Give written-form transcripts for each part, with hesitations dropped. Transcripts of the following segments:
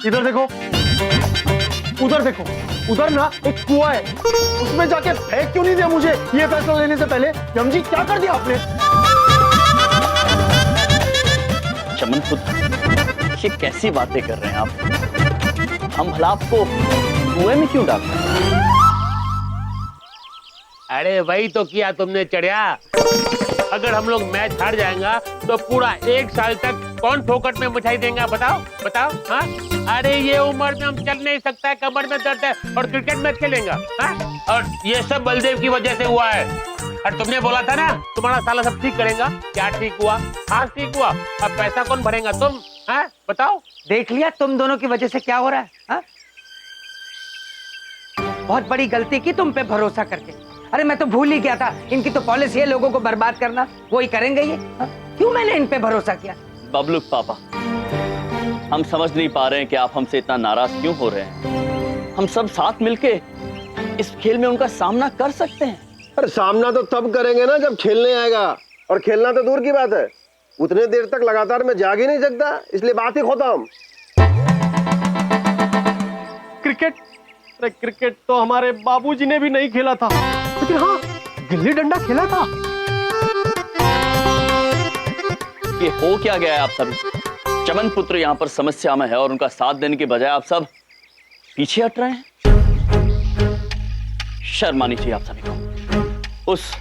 इधर देखो, उधर देखो, उधर ना एक कुआं है, उसमें जाके फेंक क्यों नहीं दिया मुझे ये फैसला लेने से पहले? यमजी क्या कर दिया आपने? चमन पुत्र, ये कैसी बातें कर रहे हैं आप? हम भला आपको कुएं में क्यों डाल रहे हैं? अरे वही तो किया तुमने चढ़िया। अगर हम लोग मैच हार जाएंगा तो पूरा 1 साल तक कौन फोकट में मिठाई देंगे? बताओ बताओ। हाँ, अरे ये उम्र में हम चल नहीं सकता है, कमर में दर्द है और क्रिकेट मैच खेलेंगे। हाँ, और ये सब बलदेव की वजह से हुआ है। और तुमने बोला था ना तुम्हारा साला सब ठीक करेगा, क्या ठीक हुआ? हाँ ठीक हुआ। अब पैसा कौन भरेगा? तुम। हाँ बताओ। देख लिया तुम दोनों की वजह से क्या हो रहा है? हाँ? बहुत बड़ी गलती की तुम पे भरोसा करके। अरे मैं तो भूल ही गया था, इनकी तो पॉलिसी है लोगों को बर्बाद करना, वो ही करेंगे ये। हाँ? क्यों मैंने इन पे भरोसा किया? बबलू पापा, हम समझ नहीं पा रहे हैं कि आप हमसे इतना नाराज क्यों हो रहे हैं। हम सब साथ मिलके इस खेल में उनका सामना कर सकते हैं। अरे सामना तो तब करेंगे ना जब खेलने आएगा, और खेलना तो दूर की बात है, उतने देर तक लगातार मैं जाग ही नहीं सकता, इसलिए बात ही खत्म। क्रिकेट? अरे क्रिकेट तो हमारे बाबूजी ने भी नहीं खेला था, लेकिन हाँ गिल्ली डंडा खेला था। ये हो क्या गया है आप सभी? चमन पुत्र यहाँ पर समस्या में है और उनका साथ देने के बजाय आप सब पीछे हट रहे हैं। शर्म आनी चाहिए आप सभी को। उस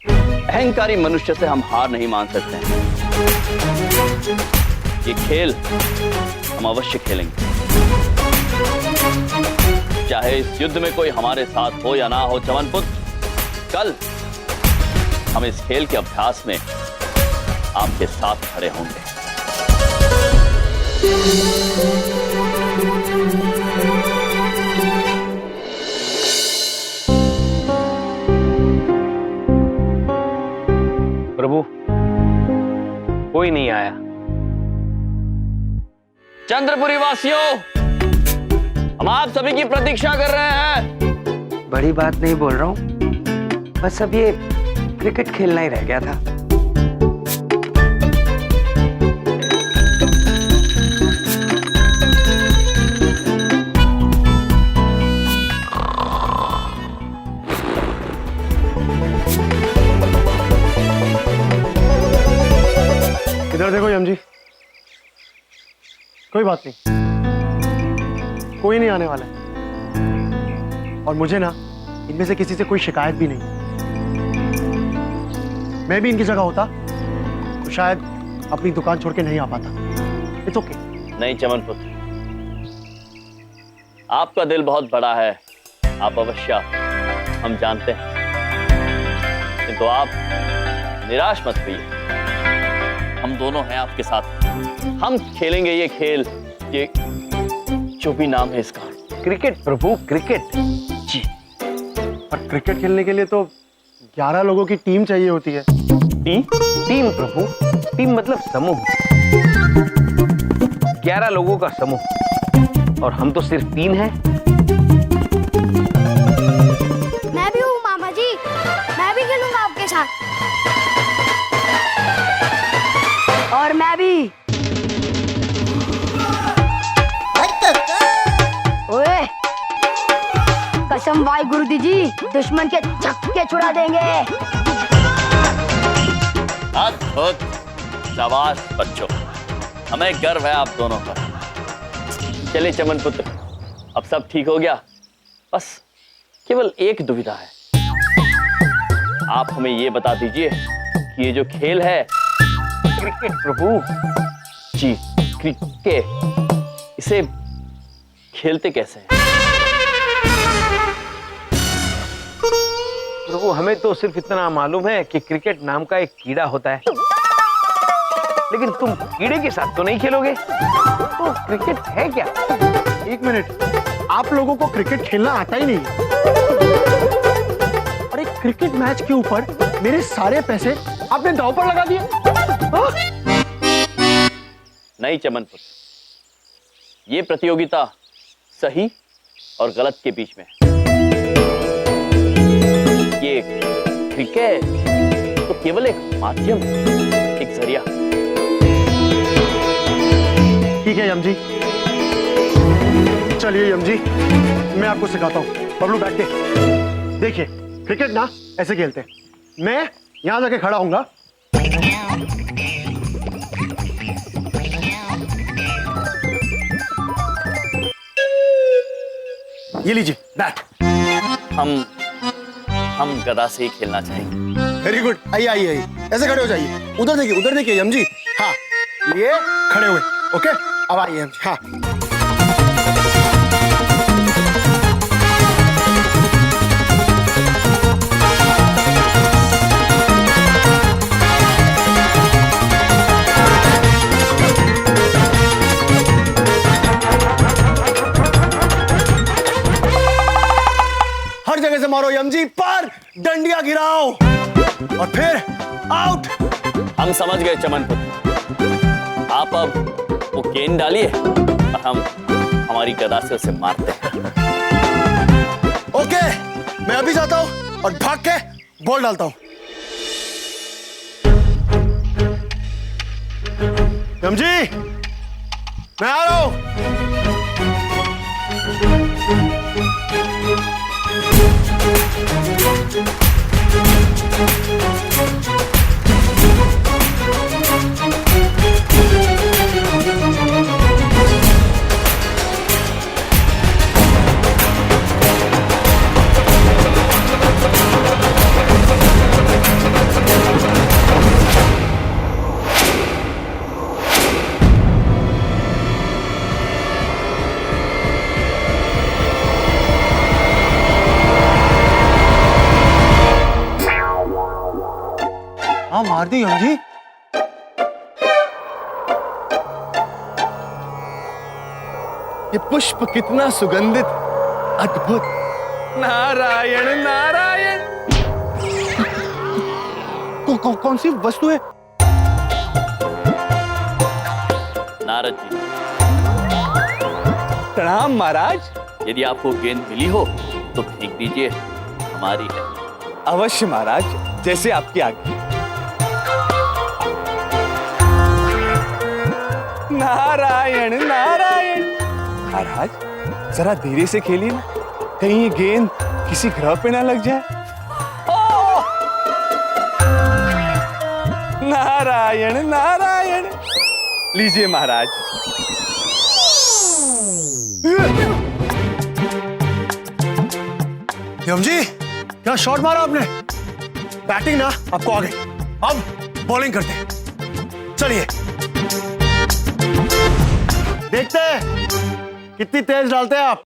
अहंकारी मनुष्य से हम हार नहीं मान सकते हैं। ये खेल हम अवश्य खेलेंगे, चाहे इस युद्ध में कोई हमारे साथ हो या ना हो। चमन पुत्र, कल हम इस खेल के अभ्यास में आपके साथ खड़े होंगे। प्रभु, कोई नहीं आया। चंद्रपुरी वासियों, हम आप सभी की प्रतीक्षा कर रहे हैं। बड़ी बात नहीं बोल रहा हूँ, बस अब ये क्रिकेट खेलना ही रह गया था। इधर देखो यमजी, कोई बात नहीं, कोई नहीं आने वाला है। और मुझे ना इनमें से किसी से कोई शिकायत भी नहीं। मैं भी इनकी जगह होता तो शायद अपनी दुकान छोड़ के नहीं आ पाता। It's okay. नहीं चमन पुत्र, आपका दिल बहुत बड़ा है, आप अवश्य, हम जानते हैं, किंतु आप निराश मत होइए। हम दोनों हैं आपके साथ, हम खेलेंगे ये खेल, ये जो भी नाम है इसका। क्रिकेट प्रभु, क्रिकेट। जी, पर क्रिकेट खेलने के लिए तो 11 लोगों की टीम चाहिए होती है। टीम प्रभु, टीम मतलब समूह। 11 लोगों का समूह, और हम तो सिर्फ 3 हैं। मैं भी हूँ मामा जी, मैं भी खेलूंगा आपके साथ। और मैं भी। ओए, कसम भाई गुरुजी जी, दुश्मन के छक्के छुड़ा देंगे। अद्भुत, शाबाश बच्चों, हमें गर्व है आप दोनों पर। चलिए चमन पुत्र, अब सब ठीक हो गया, बस केवल एक दुविधा है। आप हमें ये बता दीजिए कि ये जो खेल है क्रिकेट प्रभु। जी, क्रिकेट, इसे खेलते कैसे हैं? प्रभु, हमें तो सिर्फ इतना मालूम है कि क्रिकेट नाम का एक कीड़ा होता है, लेकिन तुम कीड़े के साथ तो नहीं खेलोगे, तो क्रिकेट है क्या? एक मिनट, आप लोगों को क्रिकेट खेलना आता ही नहीं। और एक क्रिकेट मैच के ऊपर मेरे सारे पैसे आपने दांव पर लगा दिए। नहीं चमन पुत्र, ये प्रतियोगिता सही और गलत के बीच में है। ये क्रिकेट तो केवल एक माध्यम, एक जरिया। ठीक है यम जी। चलिए यम जी, मैं आपको सिखाता हूँ। बबलू बैठ के देखिए, क्रिकेट ना ऐसे खेलते हैं। मैं यहां जाके खड़ा हूंगा, ये लीजिए बैट। हम गदा से ही खेलना चाहेंगे। वेरी गुड, आइए आइए आइए, ऐसे खड़े हो जाइए। उधर देखिए यम जी। हाँ, ये खड़े हुए। ओके, अब आइए यम जी। हाँ, हर जगह से मारो यम जी, पर डंडिया गिराओ और फिर आउट। हम समझ गए चमन पुत्र, आप अब वो गेंद डालिए और हम हमारी गदा से उसे मारते हैं। ओके, मैं अभी जाता हूं और भाग के बॉल डालता हूं। यम जी, मैं आ रहा हूं। हाँ, मार दी यम जी। ये पुष्प कितना सुगंधित, अद्भुत। नारायण नारायण। कौन सी वस्तु है? नारद जी, प्रणाम महाराज। यदि आपको गेंद मिली हो तो फेंक दीजिए, हमारी है। अवश्य महाराज, जैसे आपकी आज्ञा। नारायण नारायण। महाराज जरा धीरे से खेलिए ना, कहीं ये गेंद किसी ग्रह पे ना लग जाए। नारायण नारायण। लीजिए महाराज। यम जी, क्या शॉट मारा आपने? बैटिंग ना आपको आ गई, अब बॉलिंग करते हैं। चलिए देखते हैं कितनी तेज डालते हैं आप।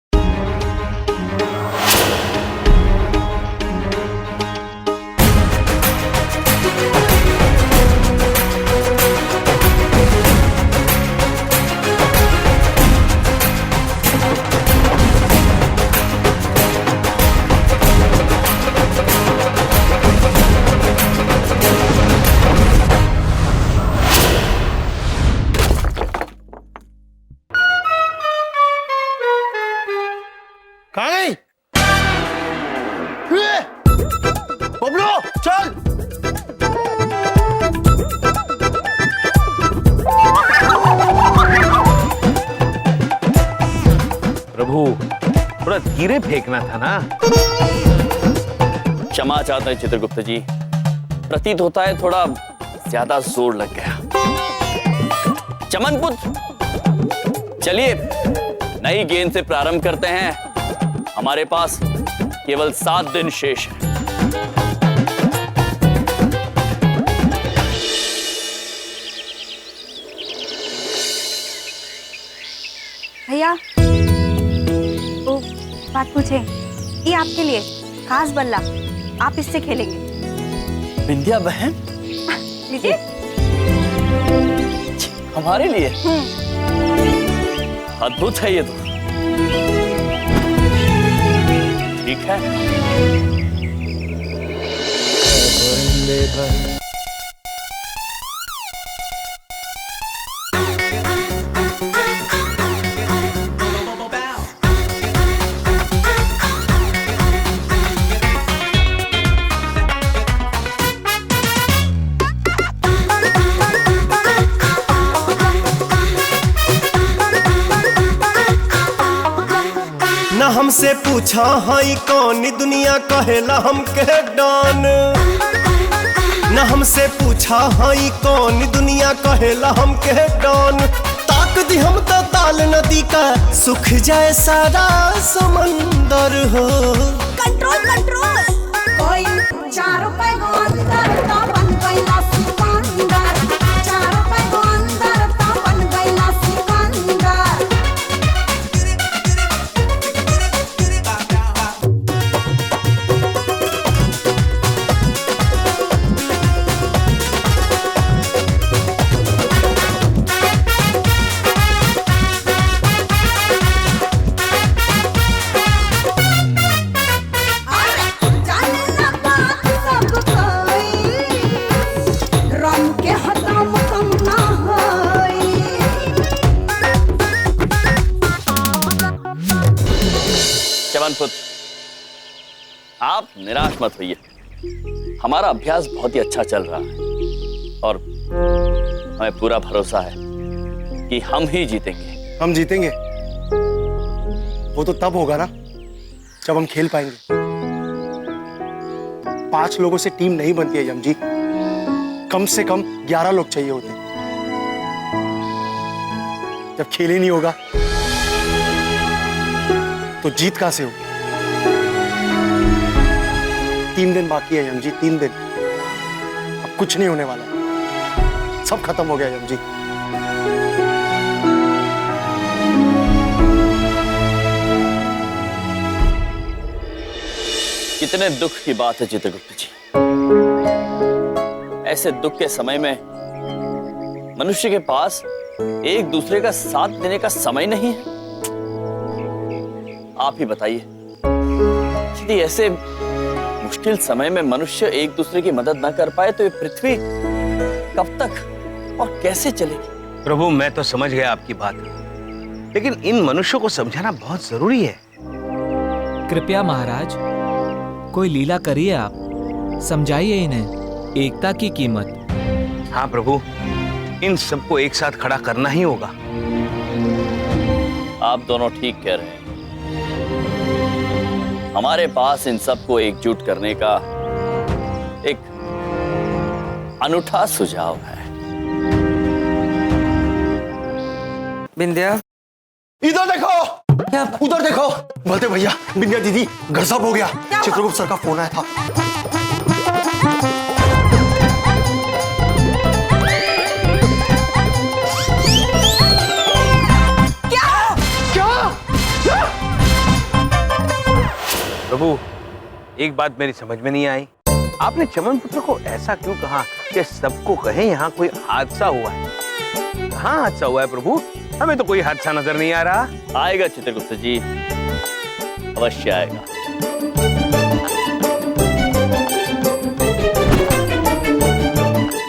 कहाँ गई? बबलू चल। प्रभु, थोड़ा धीरे फेंकना था ना। क्षमा चाहते हैं चित्रगुप्त जी, प्रतीत होता है थोड़ा ज्यादा जोर लग गया। चमन पुत्र, चलिए नई गेंद से प्रारंभ करते हैं। हमारे पास केवल 7 दिन शेष है। भैया, ओ बात पूछे, ये आपके लिए खास बल्ला, आप इससे खेलेंगे। विंध्या बहन, लीजिए। हमारे लिए अद्भुत है ये तो। ठीक है, हमसे पूछा हाई कौन दुनिया कहेला हमके डॉन। न हमसे पूछा हाई कौन दुनिया कहेला हमके डॉन। ताक दी हम तो ताल नदी का सुख जाए सारा समंदर हो। कंट्रोल कंट्रोल कोई 4 रुपए को अंदर तो बन गईला सिकंदर। 4 रुपए को अंदर तो बन गईला सिकंदर। चमन पुत्र, आप निराश मत होइए। हमारा अभ्यास बहुत ही अच्छा चल रहा है और हमें पूरा भरोसा है कि हम ही जीतेंगे। हम जीतेंगे वो तो तब होगा ना जब हम खेल पाएंगे। 5 लोगों से टीम नहीं बनती है यम जी, कम से कम 11 लोग चाहिए होते। जब खेल ही नहीं होगा तो जीत कहां से होगी? 3 दिन बाकी है यम जी, 3 दिन। अब कुछ नहीं होने वाला, सब खत्म हो गया यम जी। कितने दुख की बात है चित्रगुप्त जी। ऐसे दुख के समय में मनुष्य के पास एक दूसरे का साथ देने का समय नहीं है। आप ही बताइए, यदि ऐसे मुश्किल समय में मनुष्य एक दूसरे की मदद न कर पाए तो ये पृथ्वी कब तक और कैसे चलेगी? प्रभु, मैं तो समझ गया आपकी बात, लेकिन इन मनुष्यों को समझाना बहुत जरूरी है। कृपया महाराज, कोई लीला करिए, आप समझाइए इन्हें एकता की कीमत। हाँ प्रभु, इन सबको एक साथ खड़ा करना ही होगा। आप दोनों ठीक कह रहे हैं। हमारे पास इन सबको एकजुट करने का एक अनूठा सुझाव है। बिंदिया, इधर देखो, उधर देखो। बोलते भैया, बिंदिया दीदी गजब हो गया। चित्रगुप्त सर का फोन आया था। प्रभु, एक बात मेरी समझ में नहीं आई। आपने चमन पुत्र को ऐसा क्यों कहा कि सबको कहे यहाँ कोई हादसा हुआ है? कहाँ हादसा हुआ है प्रभु? हमें तो कोई हादसा नजर नहीं आ रहा। आएगा चित्रगुप्त जी, अवश्य आएगा।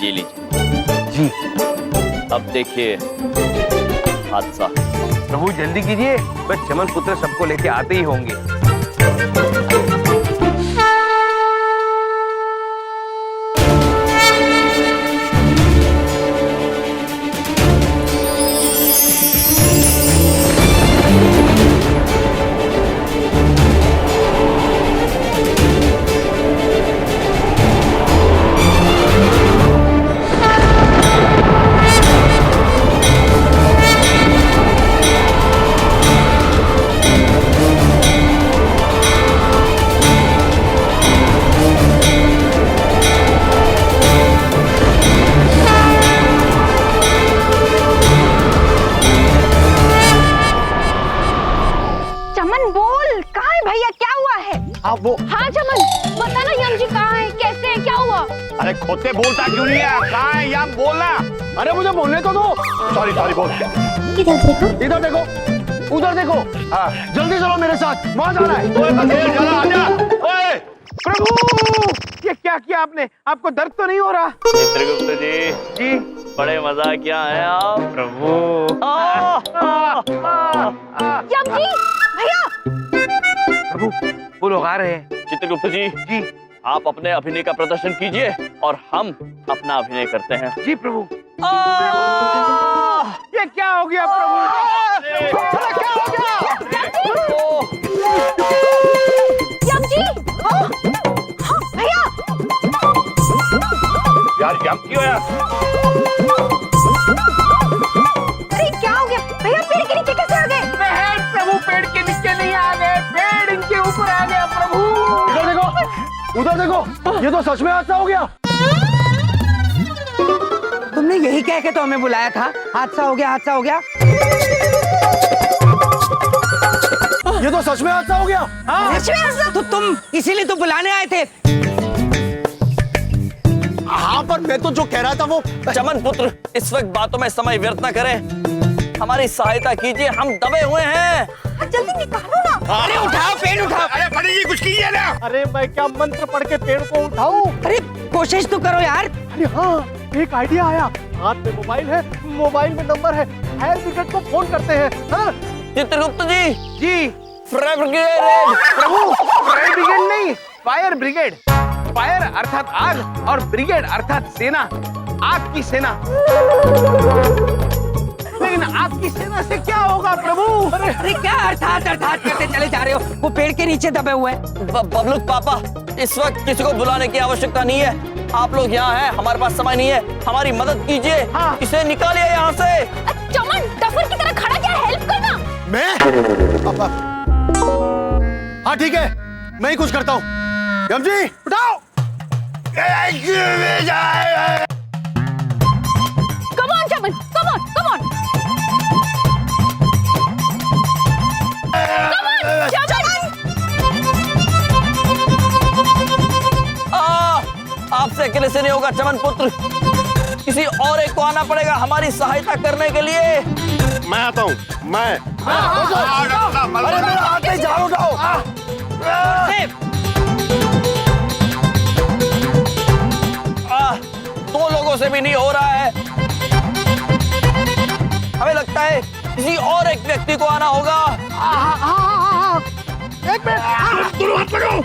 ये लीजिए जी। अब देखिए हादसा। प्रभु जल्दी कीजिए, बस चमन पुत्र सबको लेके आते ही होंगे। हाँ चमन, बता ना यम जी कहाँ है, कैसे है, क्या हुआ? अरे खोते बोलता क्यों नहीं है? कहाँ है यम, बोलना। अरे मुझे बोलने तो दो। सॉरी बोल। इधर देखो, उधर देखो। हाँ, जल्दी चलो मेरे साथ, वहां जाना है। प्रभु, ये क्या किया आपने? आपको दर्द तो नहीं हो रहा? चित्रगुप्त जी, बड़े मजाकिया हैं आप। प्रभु, यम जी, भैया। प्रभु, वो लोग आ रहे हैं। चित्रगुप्त जी, आप अपने अभिनय का प्रदर्शन कीजिए और हम अपना अभिनय करते हैं। जी प्रभु। ये क्या हो गया प्रभु? क्या हो गया? यार क्यों यार? अरे क्या हो गया भैया, पेड़ के नीचे कैसे आ गए? प्रभु पेड़ के नीचे नहीं आ गए, पेड़ इनके ऊपर आ गया प्रभु। इधर देखो, उधर देखो, ये तो सच में हादसा हो गया। तुमने यही कह के तो हमें बुलाया था, हादसा हो गया, हादसा हो गया। ये तो सच में हादसा हो गया। हाँ। सच में हादसा? तो तुम इसीलिए तो बुलाने आए थे। हाँ, पर मैं तो जो कह रहा था वो। चमन पुत्र, इस वक्त बातों में समय व्यर्थ न करें, हमारी सहायता कीजिए, हम दबे हुए हैं। जल्दी निकालो ना। अरे उठाओ, पेड़ उठाओ। अरे पंडित जी कुछ कीजिए ना। अरे मैं क्या मंत्र पढ़ के पेड़ को उठाऊं? अरे कोशिश तो करो यार। अरे हाँ, एक आइडिया आया। हाथ में मोबाइल है, मोबाइल में नंबर है, फायर ब्रिगेड को फोन करते हैं। हाँ? चित्रगुप्त जी, जी फायर ब्रिगेड। प्रभु, फायर ब्रिगेड नहीं, फायर ब्रिगेड। फायर अर्थात आग और ब्रिगेड अर्थात सेना, आग की सेना। लेकिन आग की सेना से क्या होगा प्रभु? अरे क्या अर्थात अर्थात करते चले जा रहे हो? वो पेड़ के नीचे दबे हुए हैं। बबलू पापा, इस वक्त किसी को बुलाने की आवश्यकता नहीं है, आप लोग यहाँ हैं, हमारे पास समय नहीं है, हमारी मदद कीजिए। हाँ। इसे निकालिए यहाँ से। चमन डफर की तरह खड़ा क्या, हेल्प करना। मैं? हाँ ठीक है, मैं ही कुछ करता हूँ। यम जी उठाओ। Come on Chaman, come on, come on. आपसे अकेले से नहीं होगा चमन पुत्र, किसी और एक को आना पड़ेगा हमारी सहायता करने के लिए। मैं आता हूँ, मैं। अरे मेरा हाथ नहीं, झाड़ू उठाओ। दो लोगों से भी नहीं हो रहा है, हमें लगता है किसी और एक व्यक्ति को आना होगा। एक मिनट, दोनों हाथ लगाओ।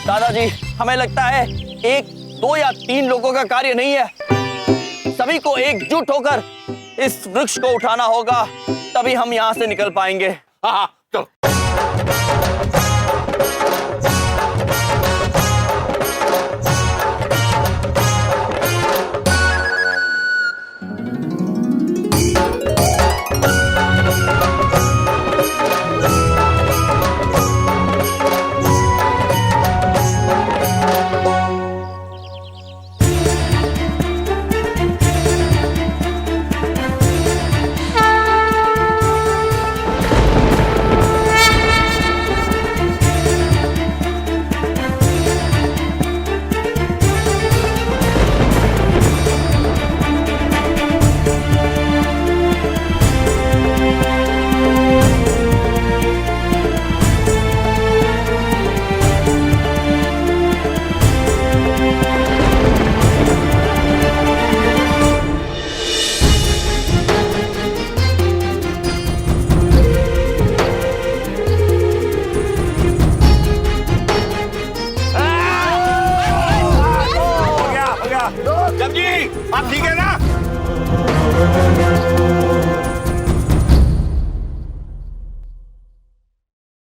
दादाजी, हमें लगता है एक, दो या तीन लोगों का कार्य नहीं है, सभी को एकजुट होकर इस वृक्ष को उठाना होगा, तभी हम यहाँ से निकल पाएंगे। हाँ, चलो। जब जी आप ठीक है ना?